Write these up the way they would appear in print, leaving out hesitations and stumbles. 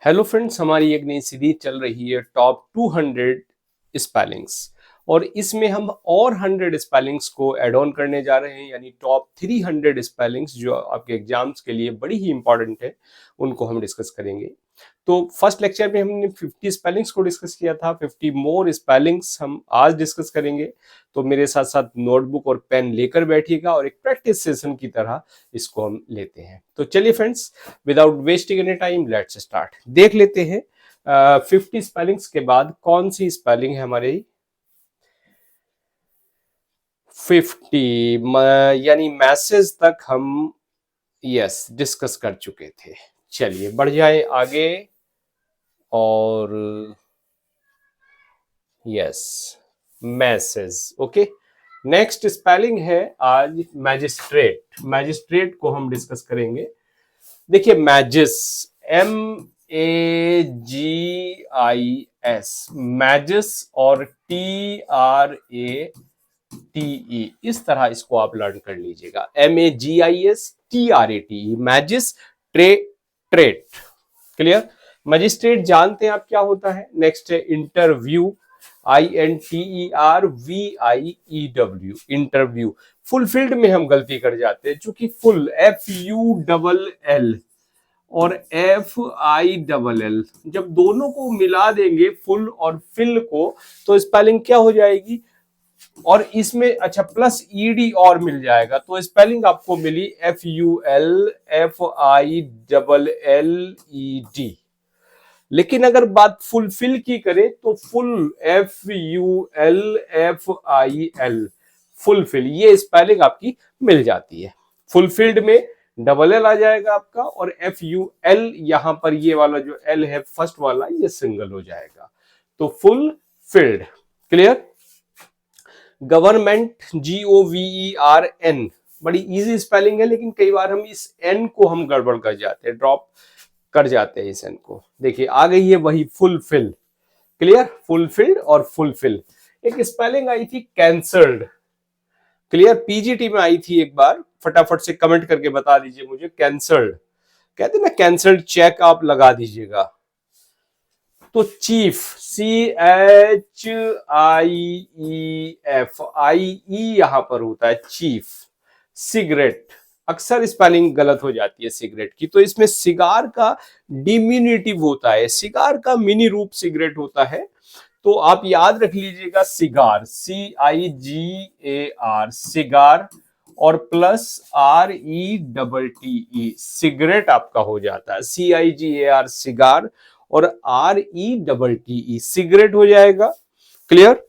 Hello friends, हमारी एक नई सीरीज चल रही है टॉप 200 स्पेलिंग्स। और इसमें हम और 100 स्पेलिंग्स को ऐड ऑन करने जा रहे हैं, यानी टॉप 300 स्पेलिंग्स जो आपके एग्जाम्स के लिए बड़ी ही इंपॉर्टेंट है, उनको हम डिस्कस करेंगे। तो फर्स्ट लेक्चर में हमने 50 स्पेलिंग्स को डिस्कस किया था। 50 मोर स्पेलिंग्स हम आज डिस्कस करेंगे। तो मेरे साथ साथ नोटबुक और पेन लेकर बैठिएगा और एक प्रैक्टिस सेशन की तरह इसको हम लेते हैं। तो चलिए friends, without wasting any time let's start. देख लेते हैं 50 स्पेलिंग्स के बाद कौन सी स्पेलिंग है हमारी 50, यानी मैसेज तक हम यस डिस्कस कर चुके थे। चलिए बढ़ जाए आगे। और yes, message. Okay, next spelling है आज मैजिस्ट्रेट। मैजिस्ट्रेट को हम डिस्कस करेंगे। देखिए मैजिस, MAGIS, मैजिस, और TRATE, इस तरह इसको आप लर्न कर लीजिएगा। MAGISTRATE, magistrate. Clear? Magistrate जानते हैं आप क्या होता है। नेक्स्ट है इंटरव्यू, INTERVIEW, इंटरव्यू। फुलफिल्ड में हम गलती कर जाते हैं, चूंकि फुल FULL और FILL, जब दोनों को मिला देंगे फुल और फिल को, तो स्पेलिंग क्या हो जाएगी। और इसमें अच्छा प्लस ED और मिल जाएगा, तो स्पेलिंग आपको मिली FULFILLED। लेकिन अगर बात फुलफिल की करें तो फुल FULFIL, फुलफिल, ये स्पेलिंग आपकी मिल जाती है। फुलफिल्ड में LL आ जाएगा आपका, और FUL यहां पर ये वाला जो L है फर्स्ट वाला, ये सिंगल हो जाएगा, तो फुलफिल्ड। क्लियर? गवर्नमेंट, GOVERN, बड़ी इजी स्पेलिंग है, लेकिन कई बार हम इस N को हम गड़बड़ कर जाते हैं, ड्रॉप कर जाते हैं इस N को। देखिए आ गई है वही फुलफिल। क्लियर? फुलफिल्ड और फुलफिल। एक स्पेलिंग आई थी कैंसल्ड। क्लियर? PGT में आई थी एक बार, फटाफट से कमेंट करके बता दीजिए मुझे। कैंसल्ड कहते हैं ना, कैंसल्ड चेक आप लगा दीजिएगा। तो चीफ, CHIEF, यहां पर होता है चीफ। सिगरेट, अक्सर स्पेलिंग गलत हो जाती है सिगरेट की, तो इसमें सिगार का डिमिनिटिव होता है, सिगार का मिनी रूप सिगरेट होता है। तो आप याद रख लीजिएगा सिगार, CIGAR, सिगार, और प्लस RETTE, सिगरेट आपका हो जाता है। CIGAR सिगार, और RETTE, सिगरेट हो जाएगा। क्लियर?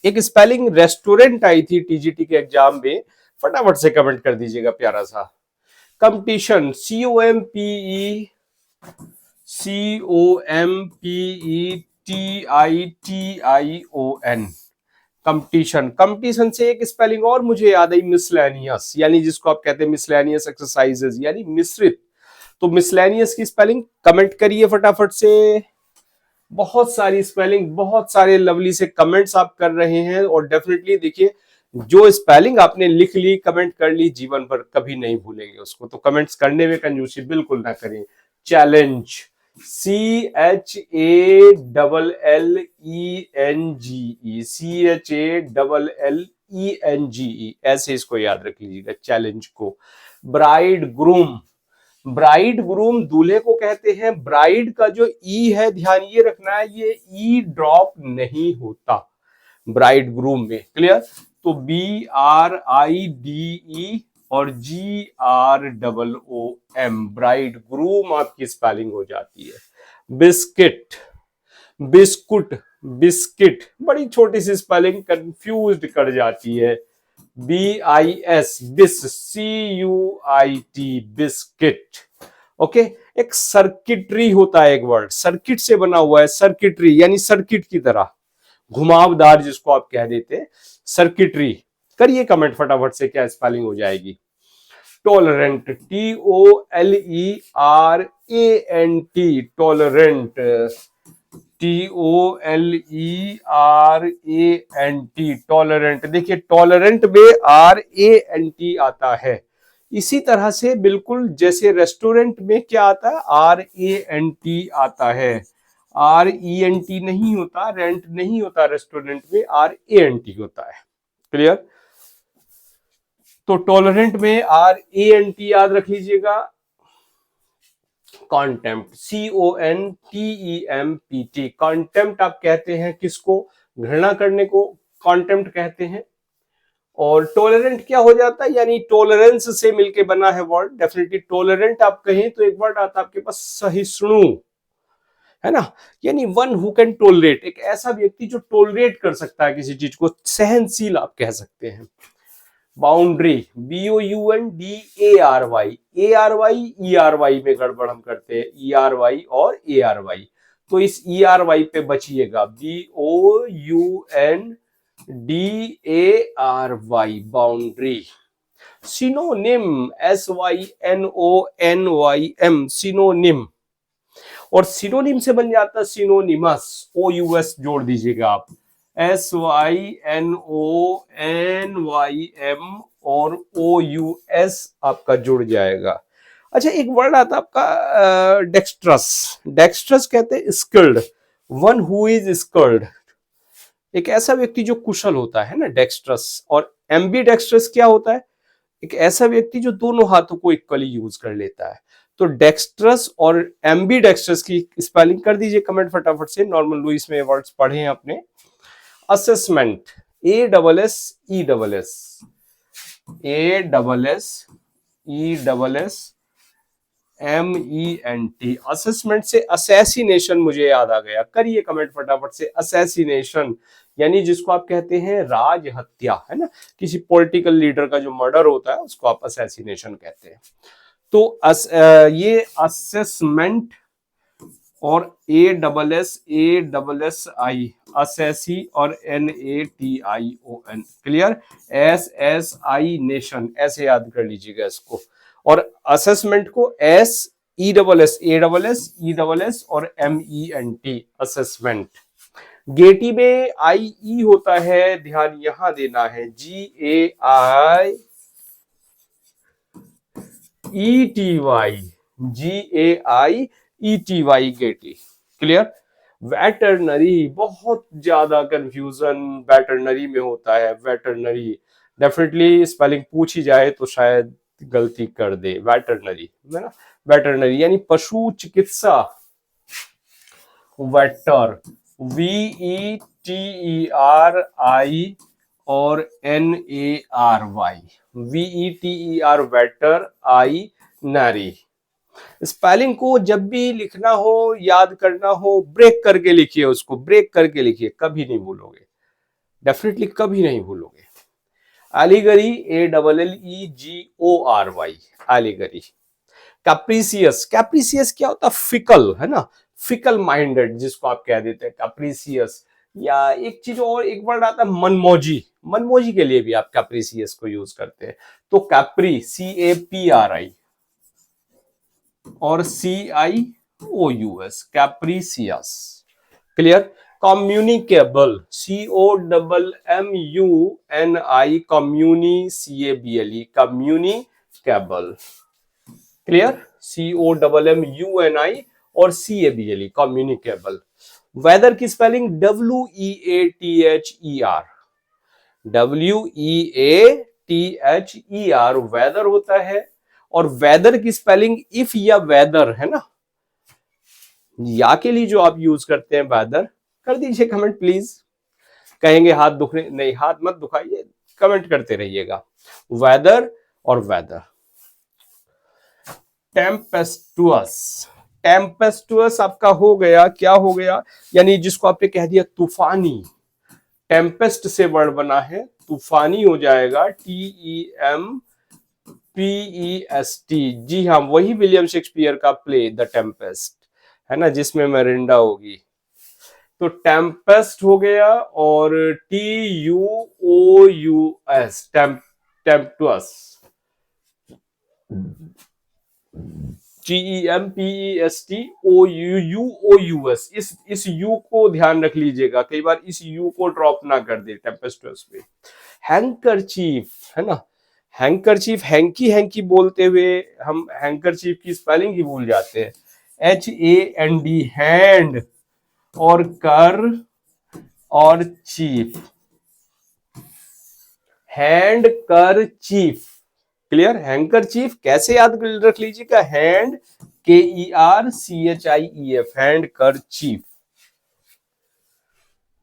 एक स्पेलिंग रेस्टोरेंट आई थी TGT के एग्जाम में, फटाफट से कमेंट कर दीजिएगा प्यारा सा। Competition, COMPETITION, competition. कंपटीशन से एक स्पेलिंग और मुझे याद आई, मिसलेनियस, यानी जिसको आप कहते हैं मिसलेनियस एक्सरसाइजेज, यानी मिश्रित। तो मिसलेनियस की स्पेलिंग कमेंट करिए फटाफट से। बहुत सारी स्पेलिंग, बहुत सारे लवली से कमेंट्स आप कर रहे हैं, और डेफिनेटली देखिए जो स्पेलिंग आपने लिख ली, कमेंट कर ली, जीवन भर कभी नहीं भूलेंगे उसको। तो कमेंट्स करने में कंजूसी बिल्कुल ना करें। चैलेंज, CHALLENGE, ऐसे इसको याद रख लीजिएगा चैलेंज को। ब्राइड ग्रूम, ब्राइड ग्रूम दूल्हे को कहते हैं। ब्राइड का जो ई है, ध्यान ये रखना है, ये ई ड्रॉप नहीं होता ब्राइड ग्रूम में। क्लियर? तो BRIDE और GROOM, ब्राइड ग्रूम आपकी स्पेलिंग हो जाती है। बिस्किट, बिस्कुट, बिस्किट, बड़ी छोटी सी स्पेलिंग कंफ्यूज कर जाती है। BIS, बिस, CUIT, बिस्किट। ओके, एक सर्किटरी होता है, एक वर्ड सर्किट से बना हुआ है, सर्किटरी यानी सर्किट की तरह घुमावदार, जिसको आप कह देते हैं सर्किटरी। करिए कमेंट फटाफट से, क्या स्पेलिंग हो जाएगी। Tolerant, TOLERANT, tolerant, TOLERANT, tolerant. देखिए टॉलरेंट में RANT आता है, इसी तरह से बिल्कुल जैसे रेस्टोरेंट में क्या आता है, RANT आता है, RENT नहीं होता, रेंट नहीं होता रेस्टोरेंट में, RANT होता है। क्लियर? तो टॉलरेंट में RANT याद रख लीजिएगा। कॉन्टेम्प्ट, CONTEMPT, कॉन्टेम्प्ट आप कहते हैं किसको? घृणा करने को कॉन्टेम्प्ट कहते हैं। और टॉलरेंट क्या हो जाता है, यानी टॉलरेंस से मिलके बना है वर्ड। डेफिनेटली टॉलरेंट आप कहें तो एक वर्ड आता है आपके पास, सहिष्णु, है ना, यानी वन हु कैन टॉलरेट, एक ऐसा व्यक्ति जो टॉलरेट कर सकता है किसी चीज को, सहनशील आप कह सकते हैं। बाउंड्री, BOUNDARY, ARY में गड़बड़ हम करते हैं, ERY और ARY, तो इस ERY पे बचिएगा, BOUNDARY, boundary. Synonym, SYNONYM, synonym, और सिनोनिम से बन जाता है सिनोनिमस, OUS जोड़ दीजिएगा आप, SYNONYM और OUS आपका जुड़ जाएगा। अच्छा, एक वर्ड आता आपका डेक्स्ट्रस, डेक्स्ट्रस कहते हैं skilled, one who is skilled, एक ऐसा व्यक्ति जो कुशल होता है ना, डेक्स्ट्रस। और एम्बी डेक्स्ट्रस क्या होता है, एक ऐसा व्यक्ति जो दोनों हाथों को इक्वली यूज कर लेता है। तो डेक्स्ट्रस और एम्बी डेक्स्ट्रस की स्पेलिंग कर दीजिए कमेंट फटाफट से, नॉर्मल लुइस में वर्ड्स पढ़े हैं अपने। असेसमेंट, ASSESSESSMENT, असेसमेंट से असैसिनेशन मुझे याद आ गया, करिए कमेंट फटाफट से। असैसिनेशन यानी जिसको आप कहते हैं राज हत्या, है ना, किसी पॉलिटिकल लीडर का जो मर्डर होता है उसको आप असैसिनेशन कहते हैं। तो ये असेसमेंट और ASSESSI, असेसी और NATION, क्लियर, SSI नेशन, ऐसे याद कर लीजिएगा इसको। और असेसमेंट को SESSESS और MENT, असेसमेंट। गेटी में IE होता है, ध्यान यहां देना है, GAIETY, GAIETY, Getty, clear. Veterinary, बहुत ज्यादा कंफ्यूजन वेटरनरी में होता है, वेटरनरी, डेफिनेटली स्पेलिंग पूछी जाए तो शायद गलती कर दे, वेटरनरी, है ना, वेटरनरी यानी पशु चिकित्सा, वेटर, VETERI और NARY, VETER, वेटर, आई नारी। स्पेलिंग को जब भी लिखना हो, याद करना हो, ब्रेक करके लिखिए, उसको ब्रेक करके लिखिए, कभी नहीं भूलोगे, डेफिनेटली कभी नहीं भूलोगे। Allegory, ALLEGORY, allegory. Capricious, capricious क्या होता है, फिकल, है ना, फिकल माइंडेड जिसको आप कह देते हैं कैप्रिसियस। या एक चीज और, एक वर्ड आता है मनमौजी, मनमौजी के लिए भी आप कैप्रिसियस को यूज करते हैं। तो कैप्री, CAPRI और CIOUS, capricious, clear. Communicable, COMMUNI, CABLE, communicable, clear, COMMUNI और CABLE, कम्युनिकेबल। वेदर की स्पेलिंग WEATHER, WEATHER वेदर होता है। और वेदर की स्पेलिंग इफ या वेदर, है ना, या के लिए जो आप यूज करते हैं वेदर, कर दीजिए कमेंट प्लीज। कहेंगे हाथ दुखने, नहीं हाथ मत दुखाइए, कमेंट करते रहिएगा। वेदर और वेदर। टेम्पेस्टुअस, टेम्पेस्टुअस आपका हो गया, क्या हो गया, यानी जिसको आपने कह दिया तूफानी, टेम्पेस्ट से वर्ड बना है, तूफानी हो जाएगा, TEMPEST। जी हाँ, वही विलियम शेक्सपियर का प्ले द टेम्पेस्ट, है ना, जिसमें मेरिंडा होगी। तो टेम्पेस्ट हो गया, और TUOUS, टेम्पेस्टुअस, TEMPESTOUOUS, इस यू को ध्यान रख लीजिएगा, कई बार इस यू को ड्रॉप ना कर दे टेम्पेस्टुअस पे। हैंकरचीफ, है ना, हैंकरचीफ, हैंकी हैंकी बोलते हुए हम हैंकरचीफ की स्पेलिंग ही भूल जाते हैं। HAND, हैंड, और कर और चीफ, हैंड कर चीफ। क्लियर? हैंकर चीफ कैसे याद रख लीजिएगा, हैंड KERCHIEF, हैंड कर चीफ।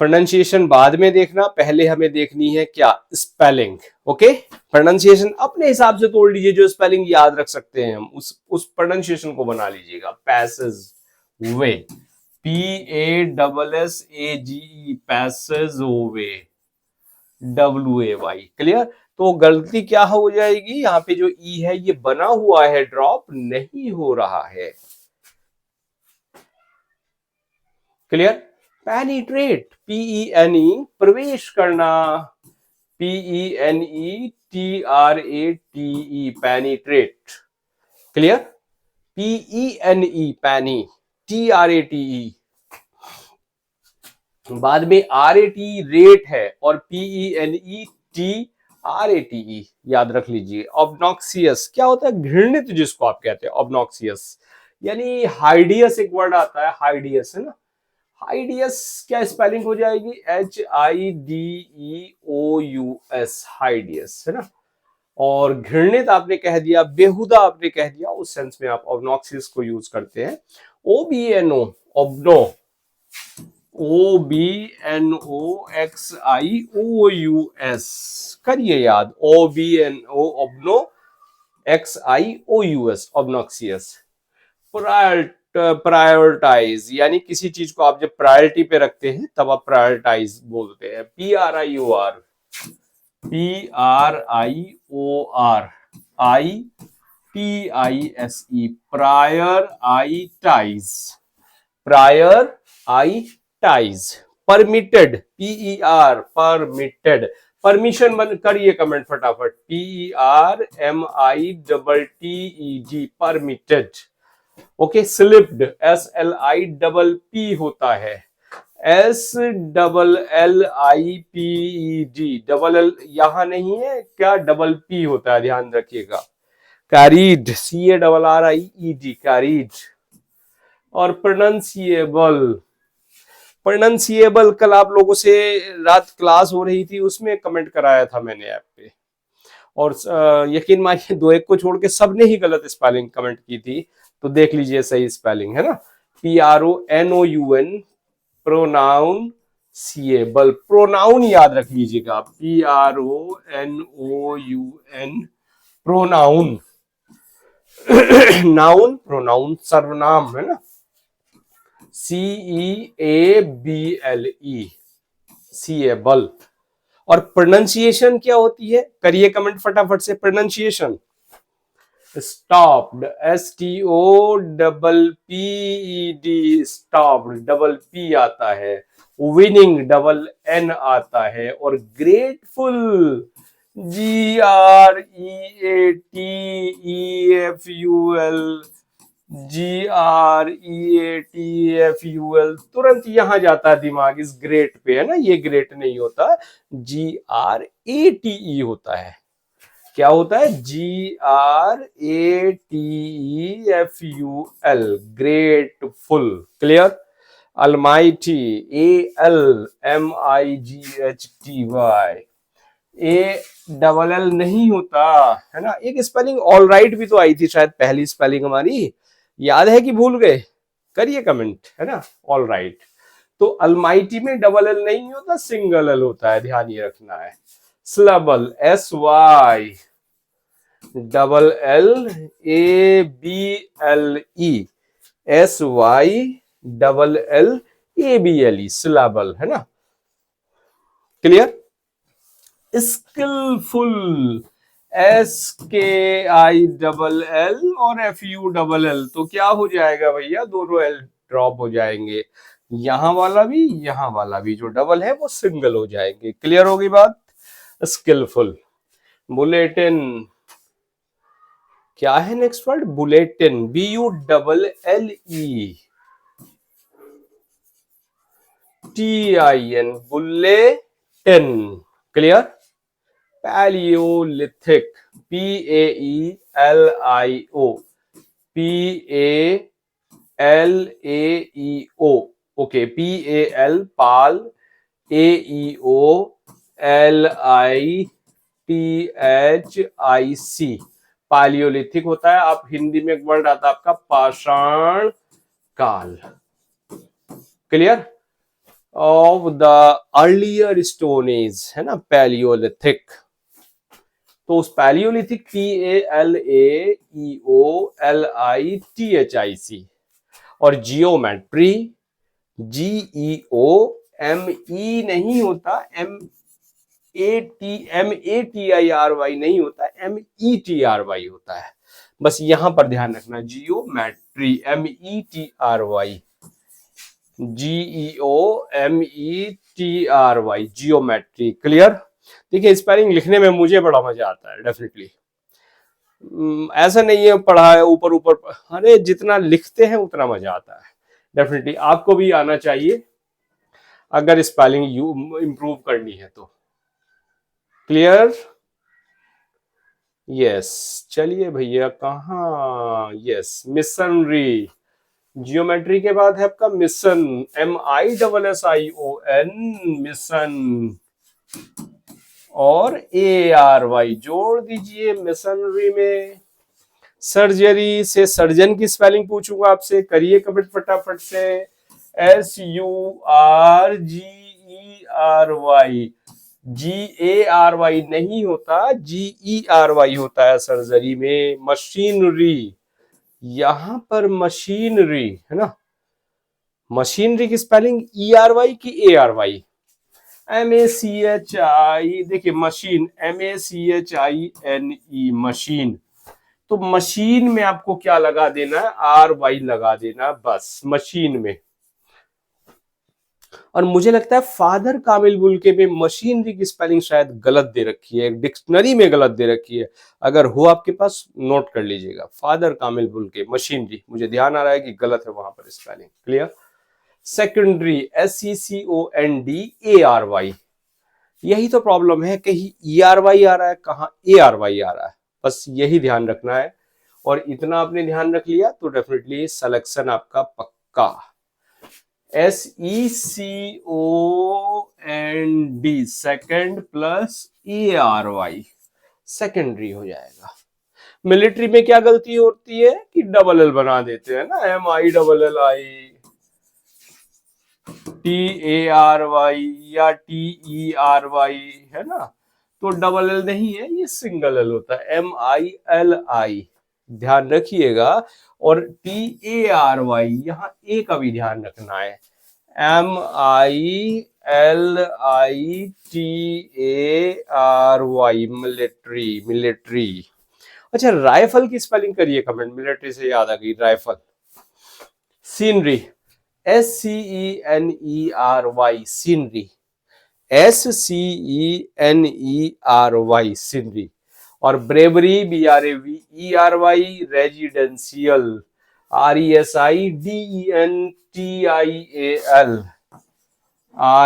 प्रोनाउंसिएशन बाद में देखना, पहले हमें देखनी है क्या, स्पेलिंग। ओके, प्रोनाउंसिएशन अपने हिसाब से तोड़ लीजिए, जो स्पेलिंग याद रख सकते हैं हम उस प्रोनाउंसिएशन को बना लीजिएगा। पैसेज वे, PASSAGE, पैसेज वे, WAY। क्लियर? तो गलती क्या हो जाएगी, यहाँ पे जो ई है ये बना हुआ है, ड्रॉप नहीं हो रहा है। क्लियर? पेनिट्रेट, PENE, प्रवेश करना, PENETRATE, पेनिट्रेट। क्लियर? PENE, पैनी, TRATE। बाद में RATE रेट है, और PENETRATE याद रख लीजिए। ऑब्नॉक्सियस क्या होता है, घृणित जिसको आप कहते हैं, ऑब्नॉक्सियस। यानी हाइडियस एक वर्ड आता है, हाइडियस, है ना। हाइडियस क्या स्पेलिंग हो जाएगी, HIDEOUS, हाइडियस, है ना। और घृणित आपने कह दिया, बेहुदा आपने कह दिया, उस सेंस में आप ऑब्नॉक्सियस को यूज करते हैं। OBNO, ऑब्नो, OBNOXIOUS, करिए याद, OBNO, ऑब्नो, XIOUS, ऑब्नॉक्सियस। प्रायोरिटाइज, यानी किसी चीज को आप जब प्रायोरिटी पे रखते हैं तब आप प्रायोरिटाइज बोलते हैं। PRIOR, PRIORITISE, prioritise, prioritise. Permitted, PER, permitted, permission बंद करिए कमेंट फटाफट, PERMITTED, permitted. Okay, slipped, SLIPP होता है, SLLIPED, डबल एल यहां नहीं है क्या, डबल P होता है, ध्यान रखिएगा। Carried, CARRIED, carried. और प्रोनाउंसिएबल, प्रोनाउंसिएबल कल आप लोगों से रात क्लास हो रही थी, उसमें कमेंट कराया था मैंने ऐप पे, और यकीन मानिए दो एक को छोड़ के सबने ही गलत स्पेलिंग कमेंट की थी, तो देख लीजिए सही स्पेलिंग, है ना। PRONOUN, प्रोनाउंसिएबल, प्रोनाउन याद रख लीजिएगा, PRONOUN, प्रोनाउन। नाउन, प्रोनाउन सर्वनाम, है ना, CEABLE, सीएबल। और प्रोनाउंसिएशन क्या होती है, करिए कमेंट फटाफट से, pronunciation. Stopped, STOPPED, stopped, double P आता है। विनिंग, डबल N आता है। और ग्रेटफुल, GREATEFUL, GREATFUL, तुरंत यहां जाता है दिमाग इस ग्रेट पे, है ना। ये ग्रेट नहीं होता, GRATE होता है। क्या होता है, GRATEFUL, grateful. Clear? Almighty, ALMIGHTY, ALL नहीं होता, है ना। एक स्पेलिंग ऑल राइट भी तो आई थी शायद, पहली स्पेलिंग हमारी, याद है कि भूल गए, करिए कमेंट, है ना। All right. तो अलमाइटी में डबल एल नहीं होता, सिंगल एल होता है, ध्यान ये रखना है। स्लबल, SY, double LABLE, SYLLABLE, syllable, है ना। क्लियर? स्किलफुल, SKILL और FULL, तो क्या हो जाएगा भैया, दोनों एल ड्रॉप हो जाएंगे, यहां वाला भी जो डबल है वो सिंगल हो जाएंगे। क्लियर होगी बात? स्किलफुल। बुलेटिन, क्या है next word, bulletin, BULLE TIN, bulletin. Clear? Palaeolithic, PAELIO, PALAEO, okay, PAL पाल, AEOLITHIC, पालियोलिथिक होता है। आप हिंदी में एक वर्ड आता है आपका पाषाण काल। Clear? Of the earlier stone age, है ना, पैलियोलिथिक। तो उस पैलियोलिथिक, PALAEOLITHIC, और जियोमेट्री, GEOME नहीं होता, MATIRY नहीं होता, METRY होता है। बस यहां पर ध्यान रखना, geometry, METRY, GEOMETRY, geometry. Clear? देखिए, स्पेलिंग लिखने में मुझे बड़ा मजा आता है, डेफिनेटली। ऐसा नहीं है पढ़ा है ऊपर ऊपर, अरे जितना लिखते हैं उतना मजा आता है। डेफिनेटली आपको भी आना चाहिए अगर स्पेलिंग इंप्रूव करनी है तो। क्लियर? यस। चलिए भैया, कहाँ, यस, मिशनरी। जियोमेट्री के बाद है आपका मिशन, MISSION, मिशन, और ARY जोड़ दीजिए मिशनरी में। सर्जरी से सर्जन की स्पेलिंग पूछूंगा आपसे, करिए कमेंट फटाफट से। SURGERY, GARY नहीं होता, GERY होता है सर्जरी में। मशीनरी, यहां पर मशीनरी है ना, मशीनरी की स्पेलिंग ERY की ARY? MACHI, देखिए मशीन, MACHINE, मशीन। तो मशीन में आपको क्या लगा देना है, RY लगा देना, बस मशीन में। और मुझे लगता है फादर कामिल बुल्के में मशीनरी की स्पेलिंग शायद गलत दे रखी है, डिक्शनरी में गलत दे रखी है। अगर हो आपके पास नोट कर लीजिएगा, फादर कामिल बुल्के मशीनरी, मुझे ध्यान आ रहा है कि गलत है वहां पर स्पेलिंग। क्लियर? सेकेंडरी, SECONDARY, यही तो प्रॉब्लम है, कहीं ERY आ रहा है, कहाँ ARY आ रहा है, बस यही ध्यान रखना है। और इतना आपने ध्यान रख लिया तो डेफिनेटली सिलेक्शन आपका पक्का। SECOND, second plus ARY, secondary हो जाएगा। मिलिट्री में क्या गलती होती है कि डबल एल बना देते हैं ना, MILLI TARY या TERY, है ना, तो डबल एल नहीं है, ये सिंगल एल होता है, MILI, ध्यान रखिएगा। और TARY, यहाँ ए का भी ध्यान रखना है, MILITARY, मिलिट्री, मिलिट्री। अच्छा, राइफल की स्पेलिंग करिए कमेंट, मिलिट्री से याद आ गई, rifle. Scenery, SCENERY, scenery, SCENERY, scenery. और bravery, BRAVERY, residential, RESIDENTIAL,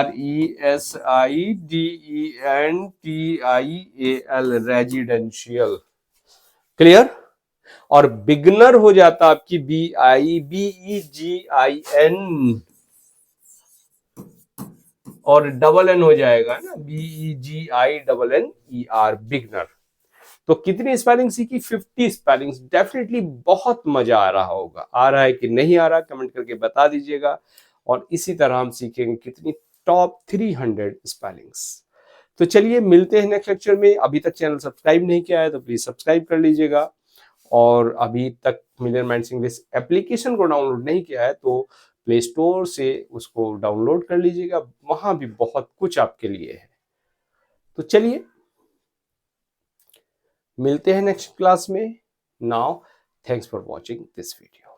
RESIDENTIAL, residential. Clear? और बिगनर हो जाता आपकी BIBEGIN, और डबल एन हो जाएगा ना, BEGINNER, बिगनर। तो कितनी स्पेलिंग सीखी? 50 स्पेलिंग्स। डेफिनेटली बहुत मजा आ रहा होगा, आ रहा है कि नहीं आ रहा कमेंट करके बता दीजिएगा। और इसी तरह हम सीखेंगे कितनी टॉप 300 स्पेलिंग्स। तो चलिए मिलते हैं नेक्स्ट लेक्चर में। अभी तक चैनल सब्सक्राइब नहीं किया है तो प्लीज सब्सक्राइब कर लीजिएगा। और अभी तक मिलियन माइंड्स इंग्लिश एप्लीकेशन को डाउनलोड नहीं किया है तो प्ले स्टोर से उसको डाउनलोड कर लीजिएगा, वहां भी बहुत कुछ आपके लिए है। तो चलिए मिलते हैं नेक्स्ट क्लास में। Now thanks for watching this video.